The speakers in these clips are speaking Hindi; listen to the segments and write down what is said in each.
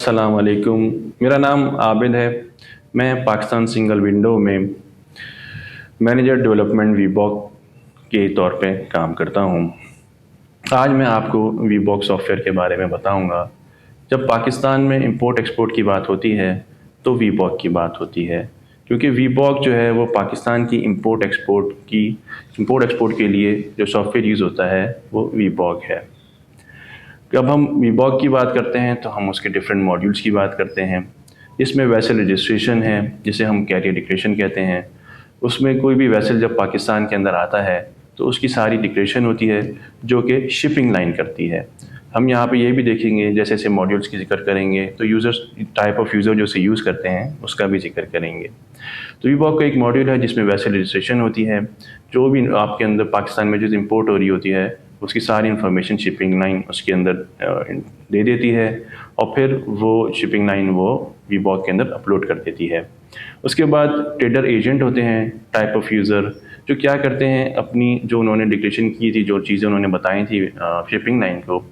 अस्सलाम वालेकुम। मेरा नाम आबिद है। मैं पाकिस्तान सिंगल विंडो में मैनेजर डेवलपमेंट वीबॉक के तौर पे काम करता हूँ। आज मैं आपको वीबॉक सॉफ्टवेयर के बारे में बताऊँगा। जब पाकिस्तान में इंपोर्ट एक्सपोर्ट की बात होती है तो वीबॉक की बात होती है, क्योंकि वीबॉक जो है वो पाकिस्तान की इंपोर्ट एक्सपोर्ट के लिए जो सॉफ्टवेयर यूज़ होता है वो वीबॉक है। जब हम वीबॉक की बात करते हैं तो हम उसके डिफरेंट मॉड्यूल्स की बात करते हैं। इसमें वेसल रजिस्ट्रेशन है, जिसे हम कैरियर डिक्लेरेशन कहते हैं। उसमें कोई भी वेसल जब पाकिस्तान के अंदर आता है तो उसकी सारी डिक्लेरेशन होती है जो कि शिपिंग लाइन करती है। हम यहाँ पे ये भी देखेंगे, जैसे जैसे मॉड्यूल्स की जिक्र करेंगे तो यूज़र्स टाइप ऑफ यूज़र जो से यूज़ करते हैं उसका भी जिक्र करेंगे। तो वीबॉक का एक मॉड्यूल है जिसमें वेसल रजिस्ट्रेशन होती है। जो भी आपके अंदर पाकिस्तान में जो इंपोर्ट हो रही होती है उसकी सारी इन्फॉर्मेशन शिपिंग लाइन उसके अंदर दे देती है और फिर वो शिपिंग लाइन वो वीबॉक के अंदर अपलोड कर देती है। उसके बाद ट्रेडर एजेंट होते हैं, टाइप ऑफ यूज़र, जो क्या करते हैं अपनी जो उन्होंने डिक्लेरेशन की थी, जो चीज़ें उन्होंने बताई थी शिपिंग लाइन को,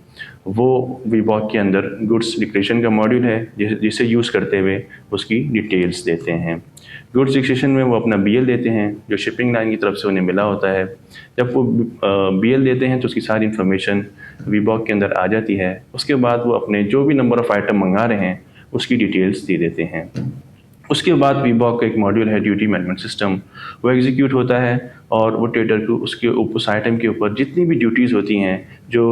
वो वीबॉक के अंदर गुड्स डिक्लेरेशन का मॉड्यूल है जिसे यूज़ करते हुए उसकी डिटेल्स देते हैं। गुड्स डिक्लेरेशन में वो अपना बीएल देते हैं जो शिपिंग लाइन की तरफ से उन्हें मिला होता है। जब वो बीएल देते हैं तो उसकी सारी इन्फॉर्मेशन वीबॉक के अंदर आ जाती है। उसके बाद वो अपने जो भी नंबर ऑफ़ आइटम मंगा रहे हैं उसकी डिटेल्स दे देते हैं। उसके बाद वीबॉक का एक मॉड्यूल है ड्यूटी मैनेजमेंट सिस्टम, वो एग्जीक्यूट होता है और वो ट्रेडर को उस आइटम के ऊपर जितनी भी ड्यूटीज़ होती हैं जो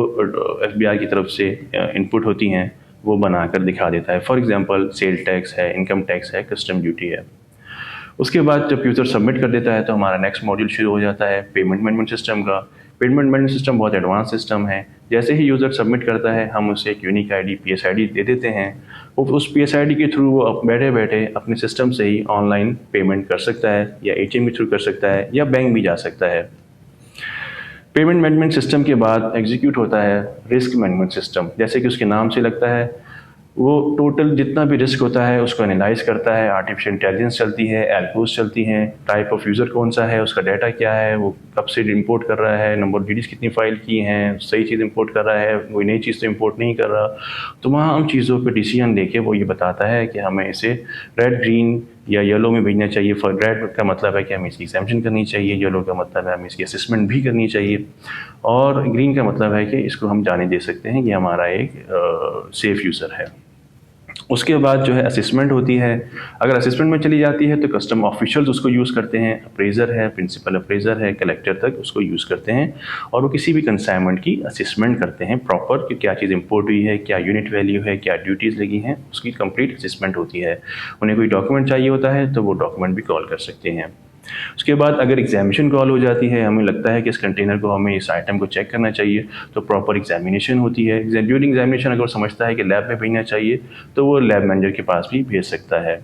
एफबीआई की तरफ से इनपुट होती हैं वो बनाकर दिखा देता है। फॉर एग्जांपल सेल टैक्स है, इनकम टैक्स है, कस्टम ड्यूटी है। उसके बाद जब यूज़र सबमिट कर देता है तो हमारा नेक्स्ट मॉड्यूल शुरू हो जाता है पेमेंट मैनेजमेंट सिस्टम का। पेमेंट मैनेजमेंट सिस्टम बहुत एडवांस सिस्टम है। जैसे ही यूज़र सबमिट करता है हम उसे एक यूनिक आईडी PSID दे देते हैं। उस PSID के थ्रू वो बैठे बैठे अपने सिस्टम से ही ऑनलाइन पेमेंट कर सकता है या ATM के थ्रू कर सकता है या बैंक भी जा सकता है। पेमेंट मैनेजमेंट सिस्टम के बाद एग्जीक्यूट होता है रिस्क मैनेजमेंट सिस्टम। जैसे कि उसके नाम से लगता है, वो टोटल जितना भी रिस्क होता है उसको एनालाइज करता है। आर्टिफिशियल इंटेलिजेंस चलती है, एल्गोस चलती हैं, टाइप ऑफ यूज़र कौन सा है, उसका डाटा क्या है, वो कब से इंपोर्ट कर रहा है, नंबर ऑफ डीडीज़ कितनी फ़ाइल की हैं, सही चीज़ इंपोर्ट कर रहा है, कोई नई चीज़ तो इंपोर्ट नहीं कर रहा। तो वहाँ हम चीज़ों पे डिसीजन लेके वो ये बताता है कि हमें इसे रेड, ग्रीन या येलो में भेजना चाहिए। फॉर रेड का मतलब है कि हमें इसकी एग्जाम्पशन करनी चाहिए, येलो का मतलब है हमें इसकी असेसमेंट भी करनी चाहिए, और ग्रीन का मतलब है कि इसको हम जाने दे सकते हैं कि हमारा एक सेफ़ यूज़र है। उसके बाद जो है असेसमेंट होती है। अगर असेसमेंट में चली जाती है तो कस्टम ऑफिशियल्स उसको यूज़ करते हैं, अप्रेजर है, प्रिंसिपल अप्रेजर है, कलेक्टर तक उसको यूज़ करते हैं और वो किसी भी कंसाइनमेंट की असेसमेंट करते हैं प्रॉपर कि क्या चीज़ इंपोर्ट हुई है, क्या यूनिट वैल्यू है, क्या ड्यूटीज़ लगी हैं, उसकी कंप्लीट असेसमेंट होती है। उन्हें कोई डॉक्यूमेंट चाहिए होता है तो वो डॉक्यूमेंट भी कॉल कर सकते हैं। उसके बाद अगर एग्जामिनेशन कॉल हो जाती है, हमें लगता है कि इस कंटेनर को, हमें इस आइटम को चेक करना चाहिए, तो प्रॉपर एग्जामिनेशन होती है। ड्यूरिंग एग्जामिनेशन अगर वो समझता है कि लैब में भेजना चाहिए तो वो लैब मैनेजर के पास भी भेज सकता है।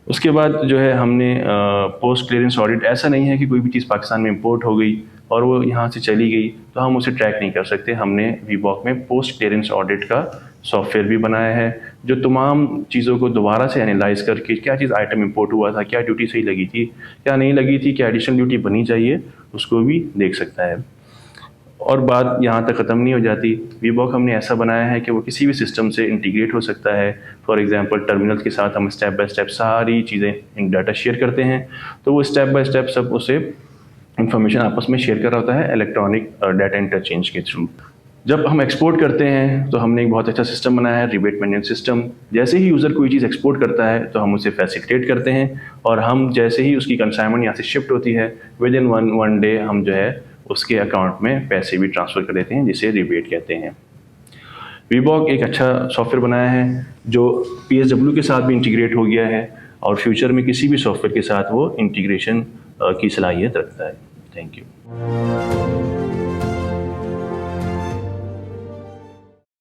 उसके बाद जो है हमने पोस्ट क्लियरेंस ऑडिट, ऐसा नहीं है कि कोई भी चीज़ पाकिस्तान में इंपोर्ट हो गई और वो यहाँ से चली गई तो हम उसे ट्रैक नहीं कर सकते। हमने वीबॉक में पोस्ट क्लियरेंस ऑडिट का सॉफ्टवेयर भी बनाया है जो तमाम चीज़ों को दोबारा से एनालाइज करके क्या चीज़ आइटम इंपोर्ट हुआ था, क्या ड्यूटी सही लगी थी, क्या नहीं लगी थी, क्या एडिशनल ड्यूटी बनी चाहिए, उसको भी देख सकता है। और बात यहाँ तक ख़त्म नहीं हो जाती। वीबॉक हमने ऐसा बनाया है कि वो किसी भी सिस्टम से इंटीग्रेट हो सकता है। फॉर एग्जांपल टर्मिनल के साथ हम स्टेप बाय स्टेप सारी चीज़ें इन डाटा शेयर करते हैं, तो वो स्टेप बाय स्टेप सब उसे इंफॉर्मेशन आपस में शेयर कर रहा होता है इलेक्ट्रॉनिक डाटा इंटरचेंज के थ्रू। जब हम एक्सपोर्ट करते हैं तो हमने एक बहुत अच्छा सिस्टम बनाया है, रिबेट मैनेजमेंट सिस्टम। जैसे ही यूज़र कोई चीज़ एक्सपोर्ट करता है तो हम उसे फैसिलिटेट करते हैं और हम जैसे ही उसकी कंसाइनमेंट यहाँ से शिफ्ट होती है विद इन वन डे हम जो है उसके अकाउंट में पैसे भी ट्रांसफ़र कर देते हैं, जिसे रिबेट कहते हैं। वीबॉक एक अच्छा सॉफ्टवेयर बनाया है जो PSW के साथ भी इंटीग्रेट हो गया है और फ्यूचर में किसी भी सॉफ्टवेयर के साथ वो इंटीग्रेशन की सलाहियत रखता है। Thank you.